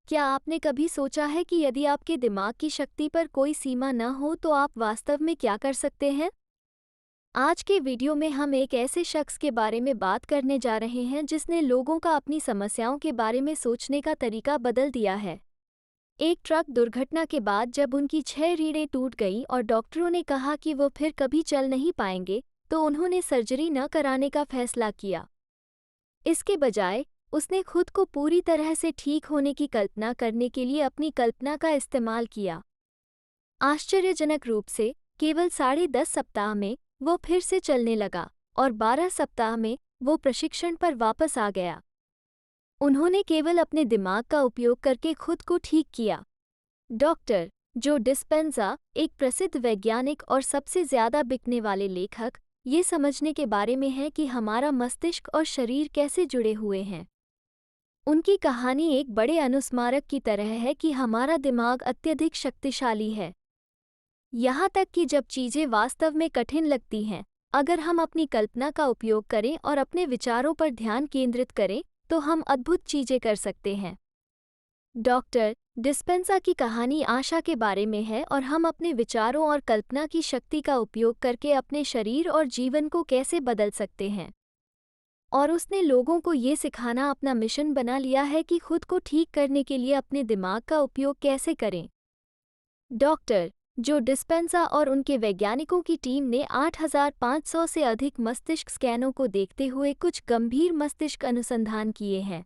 क्या आपने कभी सोचा है कि यदि आपके दिमाग की शक्ति पर कोई सीमा न हो तो आप वास्तव में क्या कर सकते हैं? आज के वीडियो में हम एक ऐसे शख्स के बारे में बात करने जा रहे हैं जिसने लोगों का अपनी समस्याओं के बारे में सोचने का तरीका बदल दिया है। एक ट्रक दुर्घटना के बाद जब उनकी 6 रीढ़ें टूट गईं और डॉक्टरों ने कहा कि वो फिर कभी चल नहीं पाएंगे, तो उन्होंने सर्जरी न कराने का फैसला किया। इसके बजाय उसने खुद को पूरी तरह से ठीक होने की कल्पना करने के लिए अपनी कल्पना का इस्तेमाल किया। आश्चर्यजनक रूप से केवल 10.5 सप्ताह में वो फिर से चलने लगा और 12 सप्ताह में वो प्रशिक्षण पर वापस आ गया। उन्होंने केवल अपने दिमाग का उपयोग करके खुद को ठीक किया। डॉक्टर जो डिस्पेंजा, एक प्रसिद्ध वैज्ञानिक और सबसे ज़्यादा बिकने वाले लेखक, ये समझने के बारे में है कि हमारा मस्तिष्क और शरीर कैसे जुड़े हुए हैं। उनकी कहानी एक बड़े अनुस्मारक की तरह है कि हमारा दिमाग अत्यधिक शक्तिशाली है। यहाँ तक कि जब चीज़ें वास्तव में कठिन लगती हैं, अगर हम अपनी कल्पना का उपयोग करें और अपने विचारों पर ध्यान केंद्रित करें, तो हम अद्भुत चीज़ें कर सकते हैं। डॉक्टर डिस्पेंसा की कहानी आशा के बारे में है और हम अपने विचारों और कल्पना की शक्ति का उपयोग करके अपने शरीर और जीवन को कैसे बदल सकते हैं। और उसने लोगों को ये सिखाना अपना मिशन बना लिया है कि खुद को ठीक करने के लिए अपने दिमाग का उपयोग कैसे करें। डॉक्टर जो डिस्पेंसा और उनके वैज्ञानिकों की टीम ने 8,500 से अधिक मस्तिष्क स्कैनों को देखते हुए कुछ गंभीर मस्तिष्क अनुसंधान किए हैं।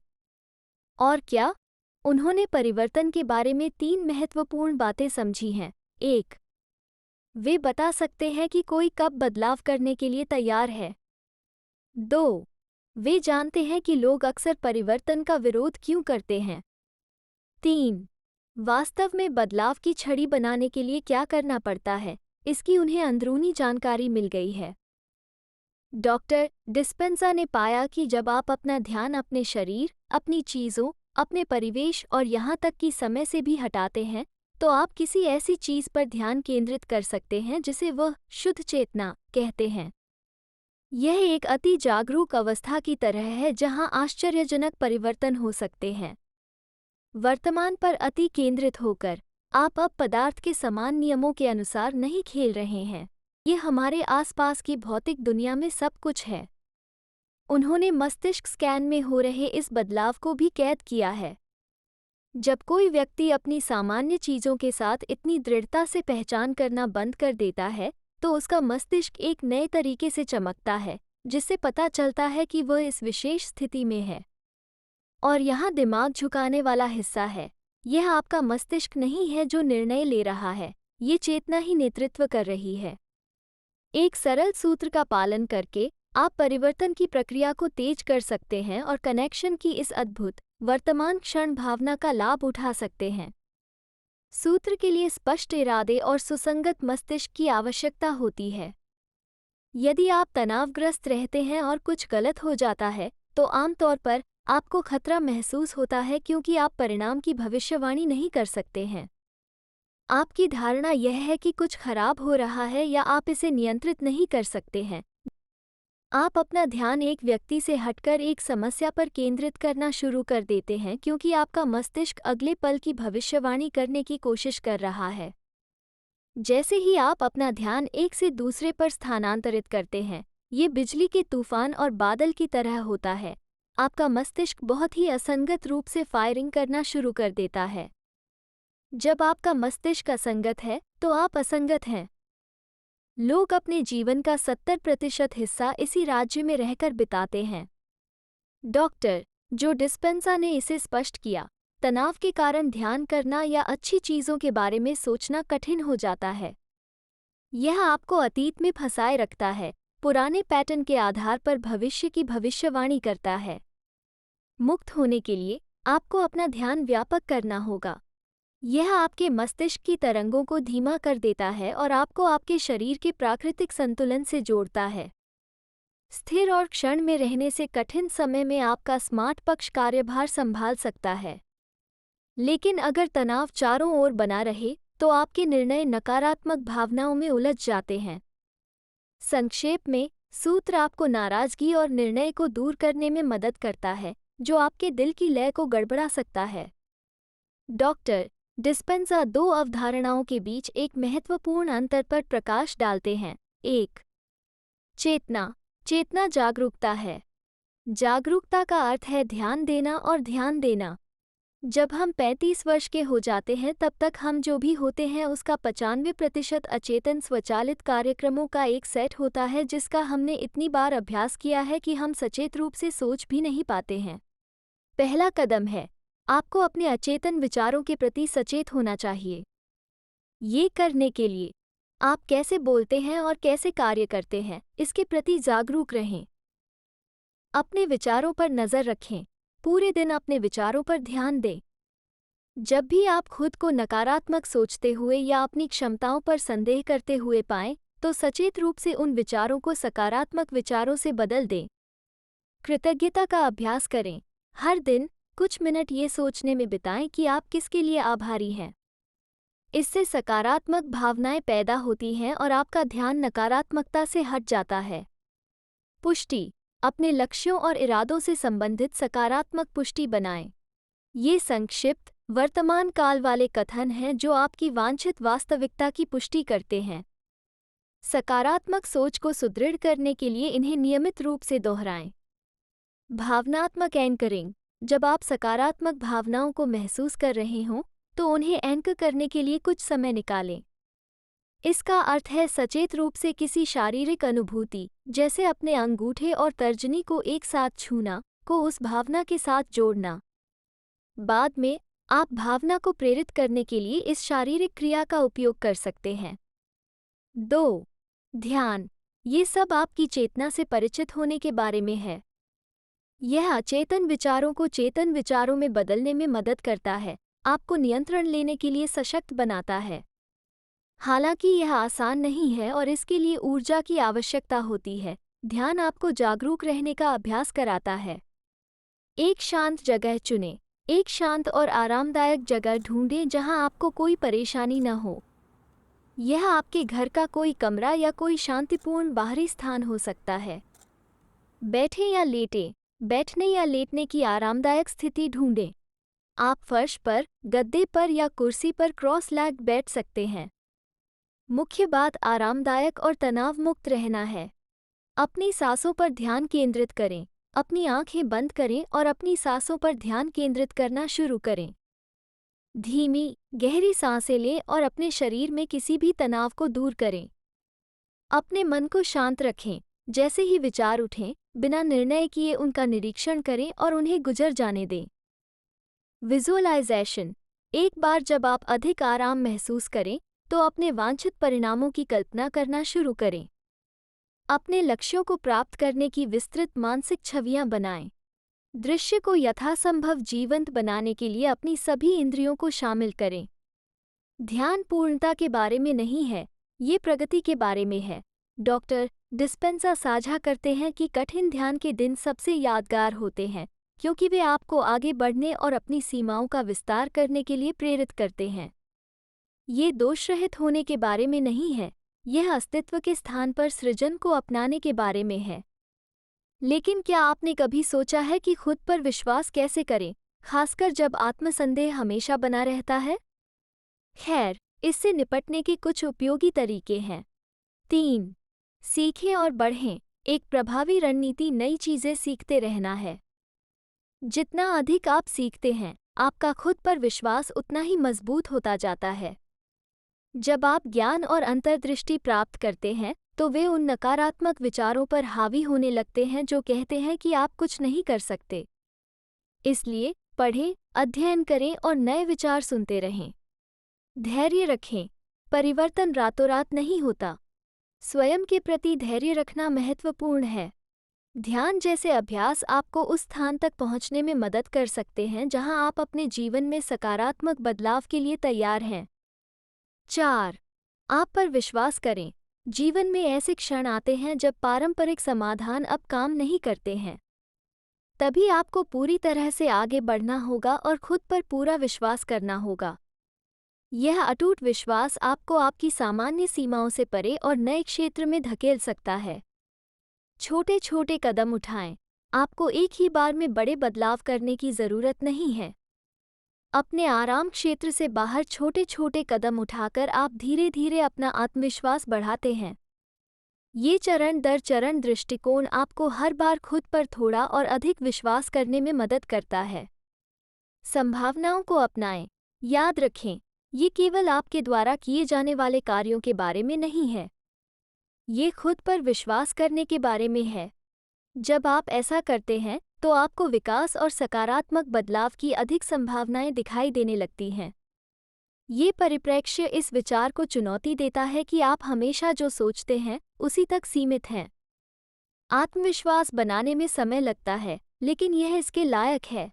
और क्या? उन्होंने परिवर्तन के बारे में 3 महत्वपूर्ण बातें समझी हैं। 1. वे बता सकते हैं कि कोई कब बदलाव करने के लिए तैयार है। 2. वे जानते हैं कि लोग अक्सर परिवर्तन का विरोध क्यों करते हैं। 3. वास्तव में बदलाव की छड़ी बनाने के लिए क्या करना पड़ता है, इसकी उन्हें अंदरूनी जानकारी मिल गई है। डॉक्टर डिस्पेंसा ने पाया कि जब आप अपना ध्यान अपने शरीर, अपनी चीज़ों, अपने परिवेश और यहाँ तक कि समय से भी हटाते हैं, तो आप किसी ऐसी चीज़ पर ध्यान केंद्रित कर सकते हैं जिसे वह शुद्ध चेतना कहते हैं। यह एक अति जागरूक अवस्था की तरह है जहां आश्चर्यजनक परिवर्तन हो सकते हैं। वर्तमान पर अति केंद्रित होकर आप अब पदार्थ के समान नियमों के अनुसार नहीं खेल रहे हैं। ये हमारे आसपास की भौतिक दुनिया में सब कुछ है। उन्होंने मस्तिष्क स्कैन में हो रहे इस बदलाव को भी कैद किया है। जब कोई व्यक्ति अपनी सामान्य चीज़ों के साथ इतनी दृढ़ता से पहचान करना बंद कर देता है, तो उसका मस्तिष्क एक नए तरीके से चमकता है, जिससे पता चलता है कि वह इस विशेष स्थिति में है। और यहाँ दिमाग झुकाने वाला हिस्सा है। यह आपका मस्तिष्क नहीं है जो निर्णय ले रहा है, ये चेतना ही नेतृत्व कर रही है। एक सरल सूत्र का पालन करके आप परिवर्तन की प्रक्रिया को तेज कर सकते हैं और कनेक्शन की इस अद्भुत वर्तमान क्षण भावना का लाभ उठा सकते हैं। सूत्र के लिए स्पष्ट इरादे और सुसंगत मस्तिष्क की आवश्यकता होती है। यदि आप तनावग्रस्त रहते हैं और कुछ गलत हो जाता है, तो आमतौर पर आपको खतरा महसूस होता है क्योंकि आप परिणाम की भविष्यवाणी नहीं कर सकते हैं। आपकी धारणा यह है कि कुछ खराब हो रहा है या आप इसे नियंत्रित नहीं कर सकते हैं। आप अपना ध्यान एक व्यक्ति से हटकर एक समस्या पर केंद्रित करना शुरू कर देते हैं क्योंकि आपका मस्तिष्क अगले पल की भविष्यवाणी करने की कोशिश कर रहा है। जैसे ही आप अपना ध्यान एक से दूसरे पर स्थानांतरित करते हैं, ये बिजली के तूफान और बादल की तरह होता है। आपका मस्तिष्क बहुत ही असंगत रूप से फायरिंग करना शुरू कर देता है। जब आपका मस्तिष्क असंगत है, तो आप असंगत हैं। लोग अपने जीवन का 70% हिस्सा इसी राज्य में रहकर बिताते हैं। डॉक्टर जो डिस्पेंसा ने इसे स्पष्ट किया, तनाव के कारण ध्यान करना या अच्छी चीज़ों के बारे में सोचना कठिन हो जाता है। यह आपको अतीत में फंसाए रखता है, पुराने पैटर्न के आधार पर भविष्य की भविष्यवाणी करता है। मुक्त होने के लिए आपको अपना ध्यान व्यापक करना होगा। यह आपके मस्तिष्क की तरंगों को धीमा कर देता है और आपको आपके शरीर के प्राकृतिक संतुलन से जोड़ता है। स्थिर और क्षण में रहने से कठिन समय में आपका स्मार्ट पक्ष कार्यभार संभाल सकता है। लेकिन अगर तनाव चारों ओर बना रहे, तो आपके निर्णय नकारात्मक भावनाओं में उलझ जाते हैं। संक्षेप में, सूत्र आपको नाराजगी और निर्णय को दूर करने में मदद करता है, जो आपके दिल की लय को गड़बड़ा सकता है। डॉक्टर डिस्पेंजा दो अवधारणाओं के बीच एक महत्वपूर्ण अंतर पर प्रकाश डालते हैं। एक, चेतना। चेतना जागरूकता है। जागरूकता का अर्थ है ध्यान देना और ध्यान देना। जब हम 35 वर्ष के हो जाते हैं तब तक हम जो भी होते हैं उसका 95% अचेतन स्वचालित कार्यक्रमों का एक सेट होता है जिसका हमने इतनी बार अभ्यास किया है कि हम सचेत रूप से सोच भी नहीं पाते हैं। पहला कदम है, आपको अपने अचेतन विचारों के प्रति सचेत होना चाहिए। ये करने के लिए आप कैसे बोलते हैं और कैसे कार्य करते हैं इसके प्रति जागरूक रहें। अपने विचारों पर नज़र रखें। पूरे दिन अपने विचारों पर ध्यान दें। जब भी आप खुद को नकारात्मक सोचते हुए या अपनी क्षमताओं पर संदेह करते हुए पाएं, तो सचेत रूप से उन विचारों को सकारात्मक विचारों से बदल दें। कृतज्ञता का अभ्यास करें। हर दिन कुछ मिनट ये सोचने में बिताएं कि आप किसके लिए आभारी हैं। इससे सकारात्मक भावनाएं पैदा होती हैं और आपका ध्यान नकारात्मकता से हट जाता है। पुष्टि। अपने लक्ष्यों और इरादों से संबंधित सकारात्मक पुष्टि बनाएं। ये संक्षिप्त, वर्तमान काल वाले कथन हैं जो आपकी वांछित वास्तविकता की पुष्टि करते हैं। सकारात्मक सोच को सुदृढ़ करने के लिए इन्हें नियमित रूप से दोहराएं। भावनात्मक एंकरिंग। जब आप सकारात्मक भावनाओं को महसूस कर रहे हों, तो उन्हें एंकर करने के लिए कुछ समय निकालें। इसका अर्थ है सचेत रूप से किसी शारीरिक अनुभूति, जैसे अपने अंगूठे और तर्जनी को एक साथ छूना, को उस भावना के साथ जोड़ना। बाद में आप भावना को प्रेरित करने के लिए इस शारीरिक क्रिया का उपयोग कर सकते हैं। 2. ध्यान। ये सब आपकी चेतना से परिचित होने के बारे में है। यह अचेतन विचारों को चेतन विचारों में बदलने में मदद करता है, आपको नियंत्रण लेने के लिए सशक्त बनाता है। हालांकि यह आसान नहीं है और इसके लिए ऊर्जा की आवश्यकता होती है। ध्यान आपको जागरूक रहने का अभ्यास कराता है। एक शांत जगह चुनें। एक शांत और आरामदायक जगह ढूंढें जहां आपको कोई परेशानी न हो। यह आपके घर का कोई कमरा या कोई शांतिपूर्ण बाहरी स्थान हो सकता है। बैठें या लेटें। बैठने या लेटने की आरामदायक स्थिति ढूंढें। आप फर्श पर, गद्दे पर या कुर्सी पर क्रॉस लेग्ड बैठ सकते हैं। मुख्य बात आरामदायक और तनाव मुक्त रहना है। अपनी सांसों पर ध्यान केंद्रित करें। अपनी आंखें बंद करें और अपनी सांसों पर ध्यान केंद्रित करना शुरू करें। धीमी, गहरी सांसें लें और अपने शरीर में किसी भी तनाव को दूर करें। अपने मन को शांत रखें। जैसे ही विचार उठें, बिना निर्णय किए उनका निरीक्षण करें और उन्हें गुजर जाने दें। विजुअलाइजेशन। एक बार जब आप अधिक आराम महसूस करें, तो अपने वांछित परिणामों की कल्पना करना शुरू करें। अपने लक्ष्यों को प्राप्त करने की विस्तृत मानसिक छवियां बनाएं। दृश्य को यथासंभव जीवंत बनाने के लिए अपनी सभी इंद्रियों को शामिल करें। ध्यान पूर्णता के बारे में नहीं है, ये प्रगति के बारे में है। डॉक्टर डिस्पेंजा साझा करते हैं कि कठिन ध्यान के दिन सबसे यादगार होते हैं, क्योंकि वे आपको आगे बढ़ने और अपनी सीमाओं का विस्तार करने के लिए प्रेरित करते हैं। ये दोषरहित होने के बारे में नहीं है, यह अस्तित्व के स्थान पर सृजन को अपनाने के बारे में है। लेकिन क्या आपने कभी सोचा है कि खुद पर विश्वास कैसे करें, खासकर जब आत्मसंदेह हमेशा बना रहता है? खैर, इससे निपटने के कुछ उपयोगी तरीके हैं। 3. सीखें और बढ़ें। एक प्रभावी रणनीति नई चीज़ें सीखते रहना है। जितना अधिक आप सीखते हैं, आपका खुद पर विश्वास उतना ही मजबूत होता जाता है। जब आप ज्ञान और अंतर्दृष्टि प्राप्त करते हैं, तो वे उन नकारात्मक विचारों पर हावी होने लगते हैं जो कहते हैं कि आप कुछ नहीं कर सकते। इसलिए पढ़ें, अध्ययन करें और नए विचार सुनते रहें। धैर्य रखें। परिवर्तन रातों रात नहीं होता। स्वयं के प्रति धैर्य रखना महत्वपूर्ण है। ध्यान जैसे अभ्यास आपको उस स्थान तक पहुंचने में मदद कर सकते हैं जहां आप अपने जीवन में सकारात्मक बदलाव के लिए तैयार हैं। 4. आप पर विश्वास करें। जीवन में ऐसे क्षण आते हैं जब पारंपरिक समाधान अब काम नहीं करते हैं। तभी आपको पूरी तरह से आगे बढ़ना होगा और खुद पर पूरा विश्वास करना होगा। यह अटूट विश्वास आपको आपकी सामान्य सीमाओं से परे और नए क्षेत्र में धकेल सकता है। छोटे छोटे कदम उठाएं। आपको एक ही बार में बड़े बदलाव करने की ज़रूरत नहीं है। अपने आराम क्षेत्र से बाहर छोटे छोटे कदम उठाकर आप धीरे धीरे अपना आत्मविश्वास बढ़ाते हैं। ये चरण दर चरण दृष्टिकोण आपको हर बार खुद पर थोड़ा और अधिक विश्वास करने में मदद करता है। संभावनाओं को अपनाएं। याद रखें, ये केवल आपके द्वारा किए जाने वाले कार्यों के बारे में नहीं है। ये खुद पर विश्वास करने के बारे में है। जब आप ऐसा करते हैं तो आपको विकास और सकारात्मक बदलाव की अधिक संभावनाएं दिखाई देने लगती हैं। ये परिप्रेक्ष्य इस विचार को चुनौती देता है कि आप हमेशा जो सोचते हैं उसी तक सीमित हैं। आत्मविश्वास बनाने में समय लगता है, लेकिन यह इसके लायक है।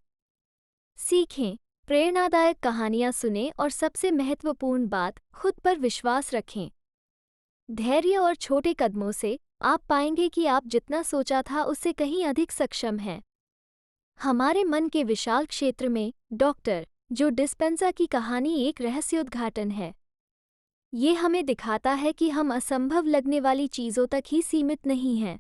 सीखें, प्रेरणादायक कहानियां सुनें और सबसे महत्वपूर्ण बात, खुद पर विश्वास रखें। धैर्य और छोटे कदमों से आप पाएंगे कि आप जितना सोचा था उससे कहीं अधिक सक्षम हैं। हमारे मन के विशाल क्षेत्र में डॉक्टर जो डिस्पेंजा की कहानी एक रहस्योद्घाटन है। ये हमें दिखाता है कि हम असंभव लगने वाली चीज़ों तक ही सीमित नहीं हैं।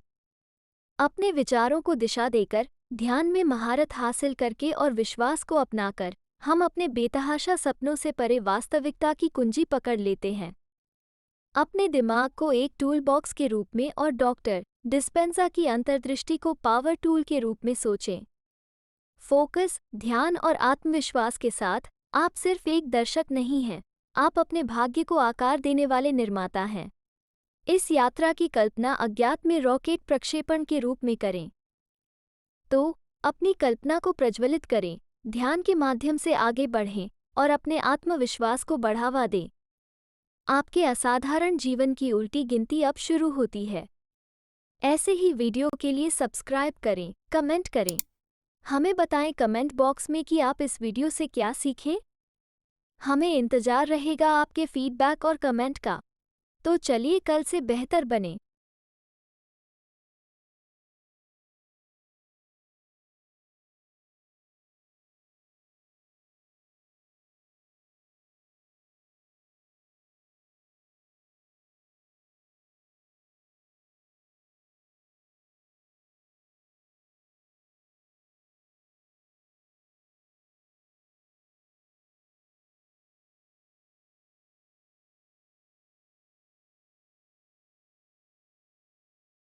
अपने विचारों को दिशा देकर, ध्यान में महारत हासिल करके और विश्वास को अपनाकर, हम अपने बेतहाशा सपनों से परे वास्तविकता की कुंजी पकड़ लेते हैं। अपने दिमाग को एक टूल बॉक्स के रूप में और डॉक्टर डिस्पेंजा की अंतर्दृष्टि को पावर टूल के रूप में सोचें। फोकस, ध्यान और आत्मविश्वास के साथ आप सिर्फ एक दर्शक नहीं हैं, आप अपने भाग्य को आकार देने वाले निर्माता हैं। इस यात्रा की कल्पना अज्ञात में रॉकेट प्रक्षेपण के रूप में करें। तो अपनी कल्पना को प्रज्वलित करें, ध्यान के माध्यम से आगे बढ़ें और अपने आत्मविश्वास को बढ़ावा दें। आपके असाधारण जीवन की उल्टी गिनती अब शुरू होती है। ऐसे ही वीडियो के लिए सब्सक्राइब करें, कमेंट करें। हमें बताएं कमेंट बॉक्स में कि आप इस वीडियो से क्या सीखें। हमें इंतजार रहेगा आपके फीडबैक और कमेंट का। तो चलिए कल से बेहतर बने।